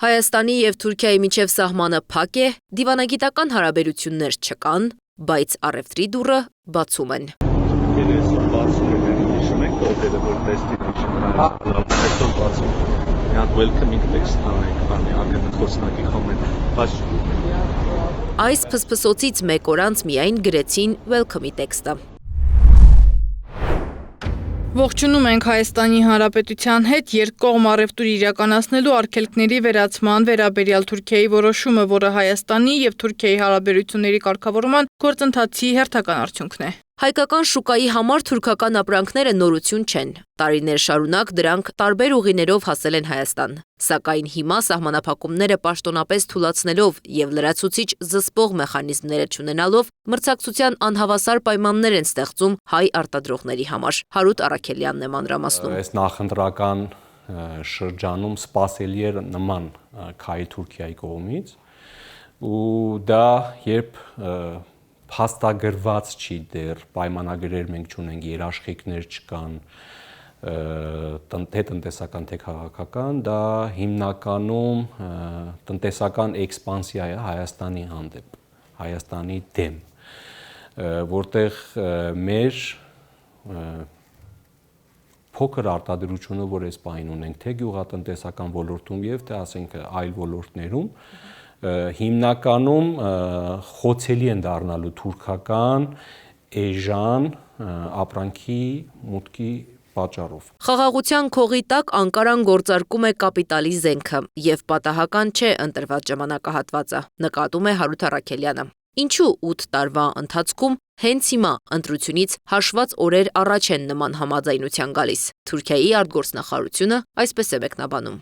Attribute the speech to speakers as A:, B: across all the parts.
A: Հայաստանի և Թուրքիայի միջև սահմանը փակ է, դիվանագիտական հարաբերություններ չկան, բայց առևտրի դուռը բացում են։ Այս փսփսոցից մեկ օր անց միայն գրեցին welcome-ի տեքստը։
B: Ողջունում ենք Հայաստանի Հանրապետության հետ երկկողմ առևտուր իրականացնելու արգելքների վերացման վերաբերյալ Թուրքիայի որոշումը, որը Հայաստանի և Թուրքիայի հարաբերությունների կարգավորման գործընթացի հերթական արդյունքն է։
A: Հայկական շուկայի համար թուրքական ապրանքները նորություն չեն։ Տարիներ շարունակ դրանք տարբեր ուղիներով հասել են Հայաստան։ Սակայն հիմա սահմանափակումները պաշտոնապես թուլացնելով և լրացուցիչ զսպող մեխանիզմները չունենալով մրցակցության անհավասար պայմաններ են ստեղծում հայ արտադրողների համար։ Հարութ Առաքելյանն է մանրամասնում։
C: Այս նախընտրական շրջանում սպասելի էր նման քայլ Թուրքիայի կողմից, ու դա երբ փաստագրված չի դեռ, պայմանագրեր մենք չունենք, երաշխիքներ չկան, թե տնտեսական, թե քաղաքական, դա հիմնականում տնտեսական էքսպանսիա է Հայաստանի հանդեպ, Հայաստանի դեմ, որտեղ մեր փոքր արտադրությունը, որ այս պահին ունենք, թե գյուղատնտեսական ոլորտում և թե ասենք այլ ոլորտներում, հիմնականում խոցելի են դառնալու թուրքական էժան ապրանքի մուտքի պատճառով։
A: Խաղաղության քողի տակ Անկարան գործարկում է կապիտալի զենքը և պատահական չէ ընտրված ժամանակահատվածը, նկատում է Հարութ Առաքելյանը։ Ինչու 8 տարվա ընթացքում հենց հիմա ընտրությունից հաշված օրեր առաջ են նման համաձայնության գալիս։ Թուրքիայի արտգործնախարարությունը այսպես է մեկնաբանում։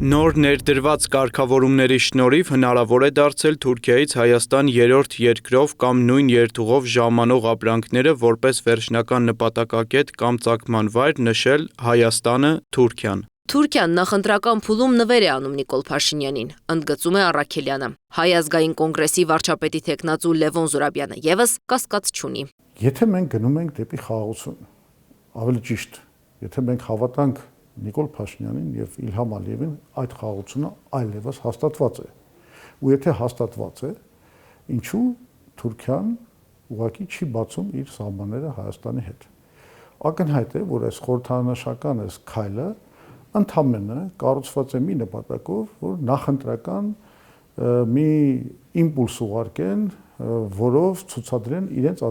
D: Նոր ներդրված կարգավորումների շնորհիվ հնարավոր է դարձել Թուրքիայից Հայաստան երրորդ երկրով կամ նույն երթուղով ժամանող ապրանքները որպես վերջնական նպատակակետ կամ ծագման վայր նշել Հայաստանը, Թուրքիան։
A: Թուրքիան նախընտրական փուլում նվեր է անում Նիկոլ Փաշինյանին, ընդգծում է Առաքելյանը։ Հայ ազգային կոնգրեսի վարչապետի թեկնածու Լևոն Զուրաբյանը ևս կասկած չունի։
E: Եթե մենք գնում ենք դեպի խաղաղություն, ավելի ճիշտ, եթե մենք հավատանք Նիկոլ Փաշինյանին և Իլհամ Ալիևին, այդ խաղաղությունը այլևս հաստատված է։ Ու եթե հաստատված է, ինչու Թուրքիան ուղղակի չի բացում իր սահմանները Հայաստանի հետ։ Ակնհայտ է, որ այս խորհրդանշական այս քայլը ընդամենը կառուցված է մի նպատակով, որ նախընտրական մի իմպուլս ուղարկեն, որով ցուցադրեն իրենց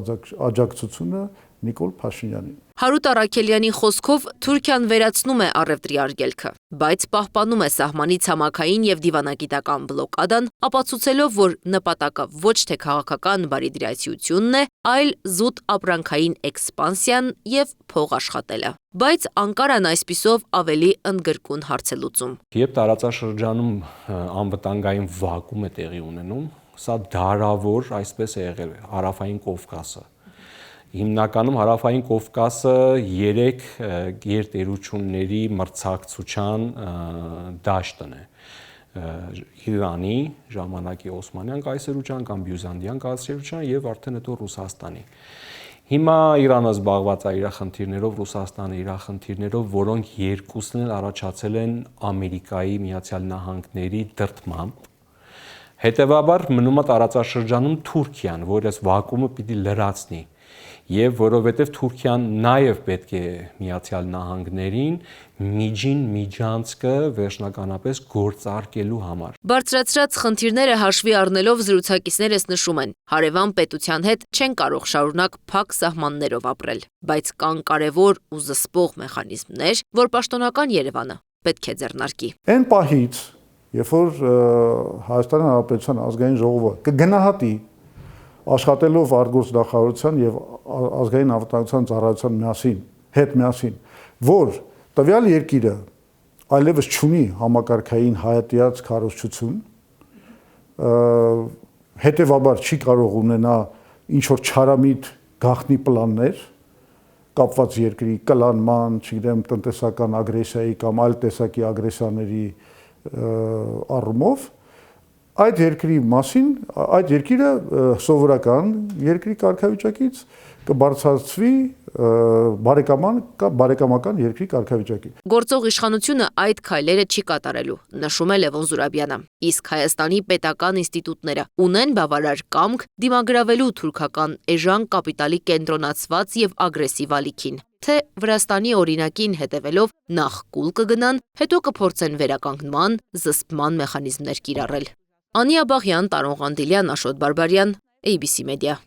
E: աջակցությունը Նիկոլ Փաշինյանին։
A: Հարութ Առաքելյանի խոսքով Թուրքիան վերացնում է առևտրի արգելքը, բայց պահպանում է սահմանի ցամաքային և դիվանագիտական բլոկադան, ապացուցելով, որ նպատակը ոչ թե քաղաքական բարիդրացիությունն է, այլ զուտ ապրանքային էքսպանսիան և փող աշխատելը։ Բայց Անկարան այսպիսով ավելի ընդգրկուն հարց է լուծում։
C: Երբ տարածաշրջանում անվտանգային վակուում է տեղի ունենում, սա դարավոր այսպես է եղել Հարավային Կովկասը։ Հիմնականում Հարավային Կովկասը 3 գերտերությունների մրցակցության դաշտն է։ Իրանի, ժամանակի Օսմանյան կայսրության կամ Բյուզանդյան կայսրության և արդեն հետո Ռուսաստանի։ Հիմա Իրանը զբաղված է իր խնդիրներով, Ռուսաստանը իր խնդիրներով, որոնք երկուսն էլ առաջացել են Ամերիկայի Միացյալ Նահանգների դրդմամբ։ Հետևաբար մնում է տարածաշրջանում Թուրքիան, որ այս վակուումը պիտի լրացնի։ Եվ որովհետև Թուրքիան նաև պետք է Միացյալ Նահանգներին միջին միջանցքը վերջնականապես գործարկելու համար։
A: Բարձրացրած խնդիրները հաշվի առնելով զրուցակիցներս նշում են, հարևան պետության հետ չեն կարող շարունակ փակ սահմաններով ապրել, բայց կան կարևոր ու զսպող մեխանիզմներ, որ պաշտոնական Երևանը պետք է ձեռնարկի։
E: Այն պահից, երբ որ Հայաստանի Հանրապետության ազգային ժողովը կգնահատի աշխատելով արտգործնախարարության և ազգային անվտանգության ծառայության միասին, որ տվյալ երկիրը այլևս չունի համակարգային հայատյաց քարոզչություն, հետևաբար չի կարող ունենա ինչ-որ չարամիտ գաղտնի պլաններ, կապված երկրի կլանման, չգիտեմ, տնտեսական ագրեսիայի կամ այլ տեսակի ագրեսիաների առումով, այդ երկրի մասին, այդ երկիրը սովորական երկրի կարգավիճակից կբարձրացվի բարեկամական երկրի կարգավիճակի։
A: Գործող իշխանությունը այդ քայլերը չի կատարելու, նշում է Լևոն Զուրաբյանը։ Իսկ Հայաստանի պետական ինստիտուտները ունեն բավարար կամք դիմագրավելու թուրքական էժան կապիտալի կենտրոնացված եւ ագրեսիվ ալիքին, թե Վրաստանի օրինակին հետևելով նախ կուլ կգնան, հետո կփորձեն վերականգնման, զսպման մեխանիզմներ կիրառել։ Անի Աբաղյան, Տարոն Ղանդիլյան, Աշոտ Բարբարյան, ABC Media։